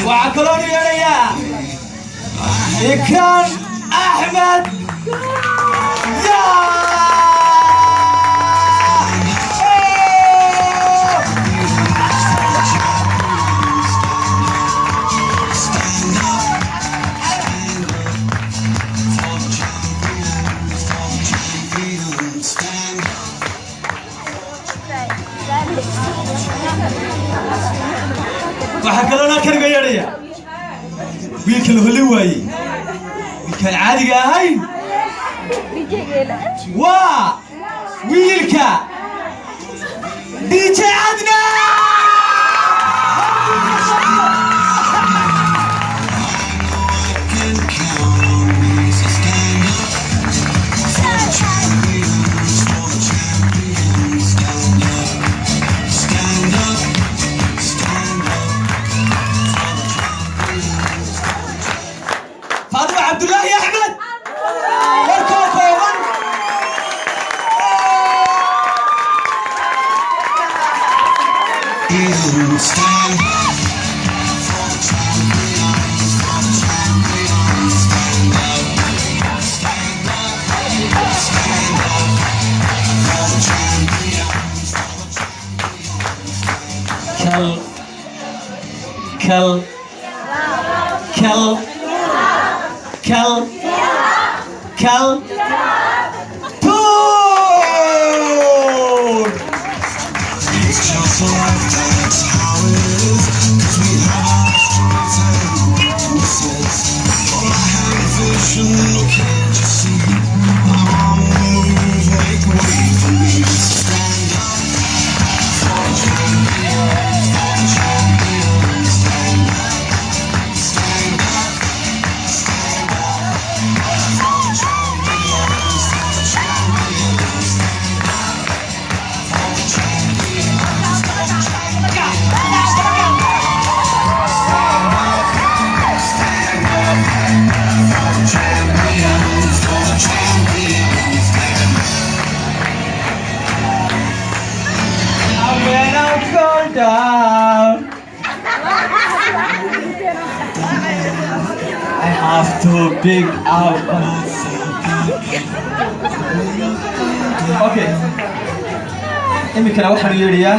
وعقلوني يا ريا إكرام أحمد يا وحكلونا كرجة يا ريا ويك الهلوي ويك العادي هاي ويلك دي جي عدنا فاطمة عبد الله يا أحمد كل تور It's just like that's how it is. 'Cause we have our strengths and weaknesses. All I have vision, no can't you see? I'm on the move, make way for me. Stand up for the champions, for the champions. Stand up, stand up, stand up for the champions, for the champions. Stand up for the champions, for the champions. Stand up for the champions, for the champions. Stand up. When I go down, I have to big out. Okay. imikana waxaan yeedhiyaa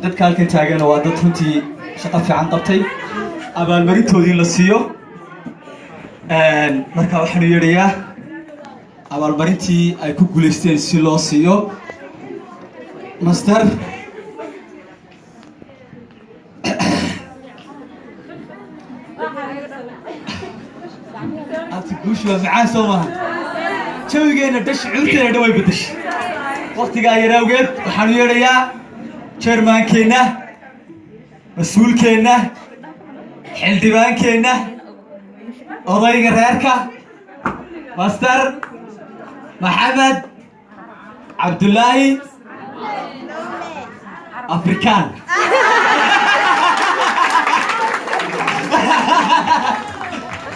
dadka halkan taagan waa dad runtii shaqo fiican qabtay abaalmarintoodii la siiyo marka waxaan yeedhiyaa abaalmarintii ay ku guuleysteen si loo siiyo master أنت قوش ومعاه سوما شوينا دش عرتنا دوي بدش وقت جاي راوجد وحنو يريا شرمان كينا مسؤول كينا حلدبان كينا أضيق الريركا ماستر محمد عبد الله أفريكان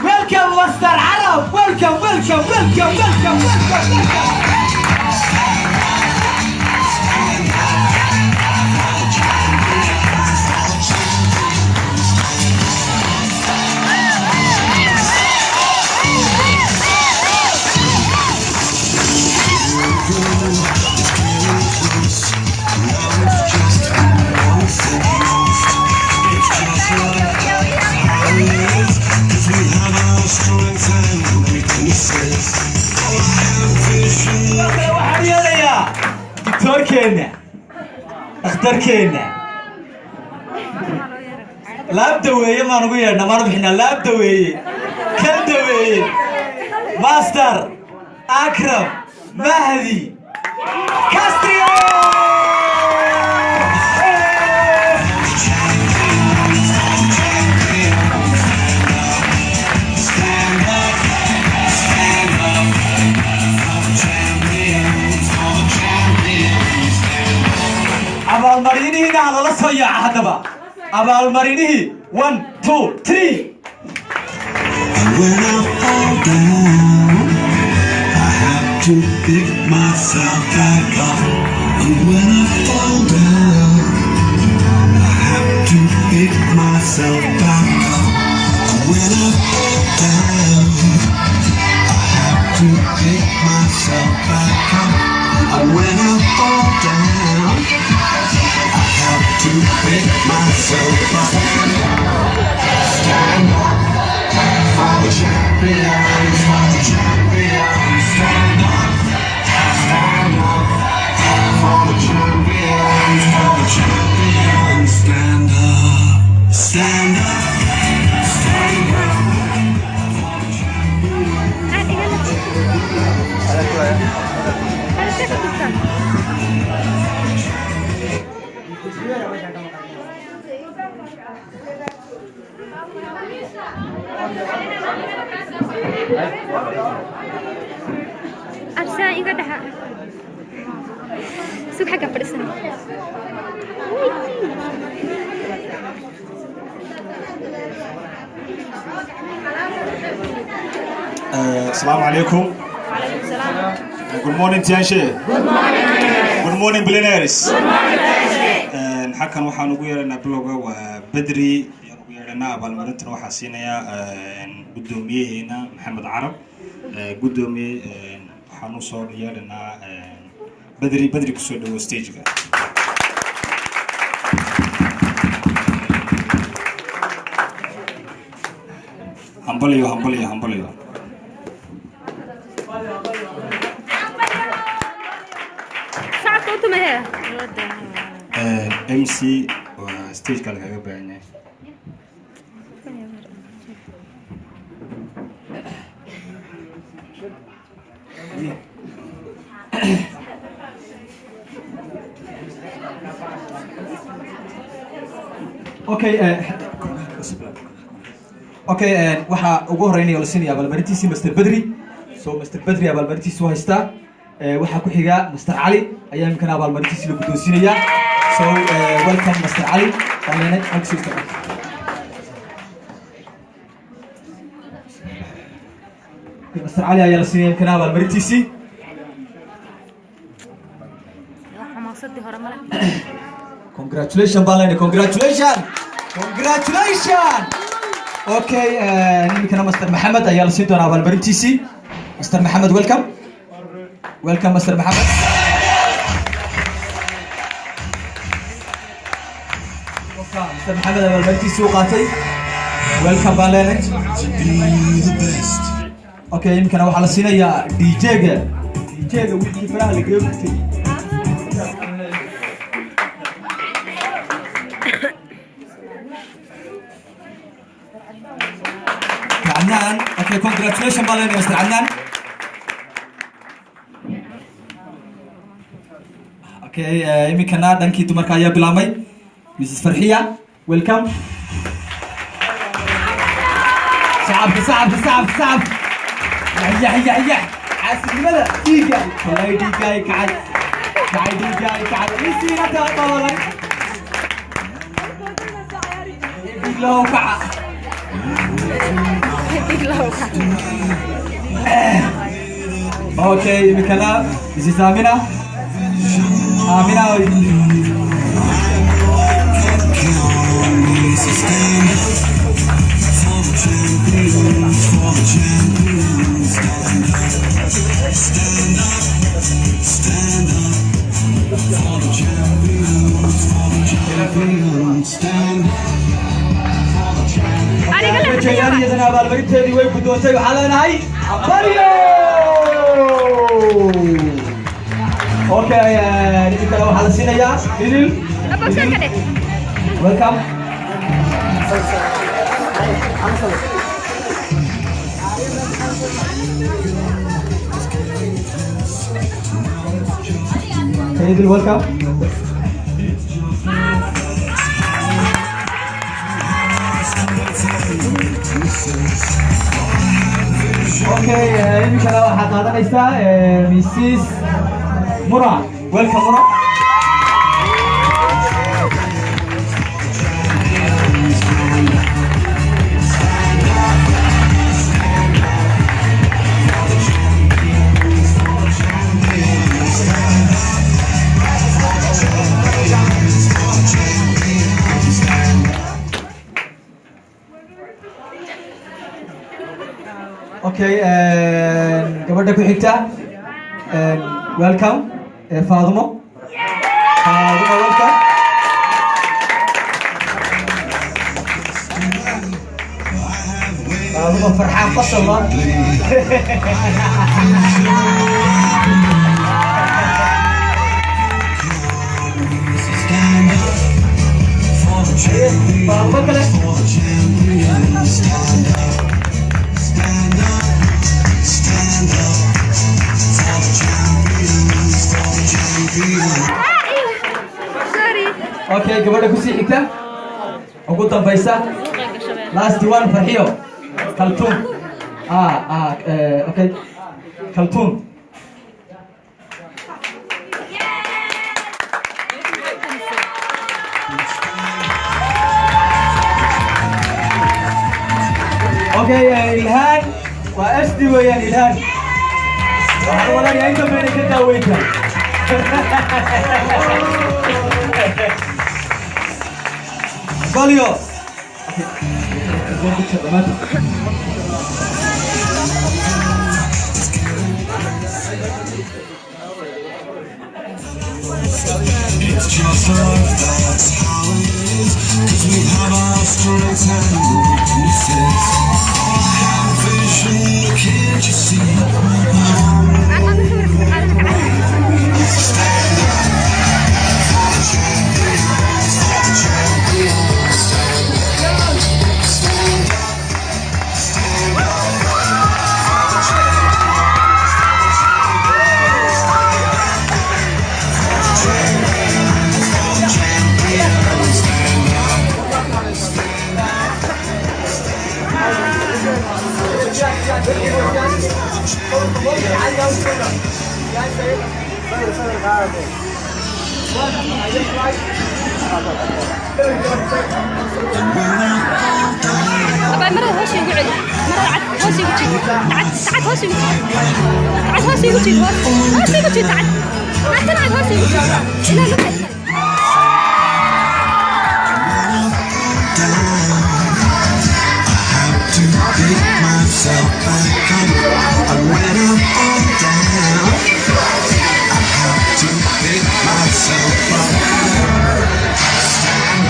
Welcome, Master Arab. Welcome, welcome, welcome, welcome, welcome, welcome. دكتور كينا اختار كينا لاب دوية ما نقول ما نروحنا لاب دوية كل دوية ماستر أكرم مهدي كاستريو أبال مرينه نعم الله صيّع هذا أبال مرينه 1 2 3 And when I fall down I have to pick myself back up. And when I fall down, I have to pick myself back up. When I fall down, I have to pick myself back up. And when I fall down, I have to pick myself back up. Stand up for the champions, for the champions. Stand up for the champions, for the champions. Stand up, stand up. Arsa inga daha. Sug xagga fadhisan. Assalamu alaikum. Good morning Tianshe. Good morning. Good morning billionaires. Good morning. Halkan waxaan ugu yeeranaa bilowga waa Badri ayaan ugu yeeranaa abaalmarintan waxaa siinaya gudoomiyaheena Maxamed Carab gudoomiye waxaan u soo yeeranaa Badri ku soo dhawo stage-ga. Hambaliyo. MC stage kale kaga baahan yahay. Okay, waxa ugu horeynaya la siinaya abaalmarintiisa Mr. Badri. So Mr. Badri abaalmarintiisa waa haystaa. Waxa ku xiga Mr. Ali ayaa imkana abaalmarintiisa la guddoonsiinaya. So welcome Mr. Ali. Mr. Ali ayaa la siinaya imkana abaalmarintiisa. Congratulations Balene, congratulations. Okay, imkana Mr. Mohammed ayaa la siin doonaa abaalmarintiisa. Mr. Mohammed, welcome. Welcome Mr. Mohammed. Mr. Mohammed abaalmarintiisa uu qaatay. Welcome Balene. Okay, imkana waxaa la siinayaa DJ-ga wiilkii faraha la geeyo gurtay. Adnan, okay, congratulations Balene, Mr. Adnan. Okay, imikana dhankii dumarka ayaa bilaabmay. Mrs. Farhiya, welcome. صعب. هيا. حاسب لماذا؟ ديجاي. والله ديجاي كعد. نسينا تطولك. ديجلو كعد. Okay, imikana. This is Amina. Iyadana abaalmarinteedii way guddoonsay waxaa leenahay Abariyo. Okay, imikana waxaa la siinayaa Idil. Welcome. Idil, welcome. Okay, imikana waxaa qaadanaysaa Mrs. Mura. Welcome Mura. Okay, gabadha ku xigta. Welcome, Fadumo. Fadumo, welcome. Fadumo farxaan qasaba. Fadumo kale. Sorry. Okay, gabadha ku sii xigta. Ugu dambaysa. Last one Farxiyo. Kaltuun. Okay. Kaltuun. Okay, Ilhan. Waa SD weeyaan Ilhan. Waxaan walaalahay inta meena ka daaweynta. Golio. It's just life, that's how it is. 'Cause we have our strengths and weaknesses. All I have vision, can't you see? أبا مرة هوسي يقول مرة عد هوسي يقول تعد هوسي يقول تعد هوسي يقول هوسي يقول تعد ما تلعب هوسي يقول لا لا Pick myself back up. And when I'm all down, I have to pick myself up. Stand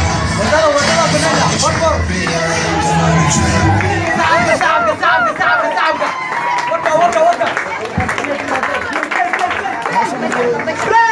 up.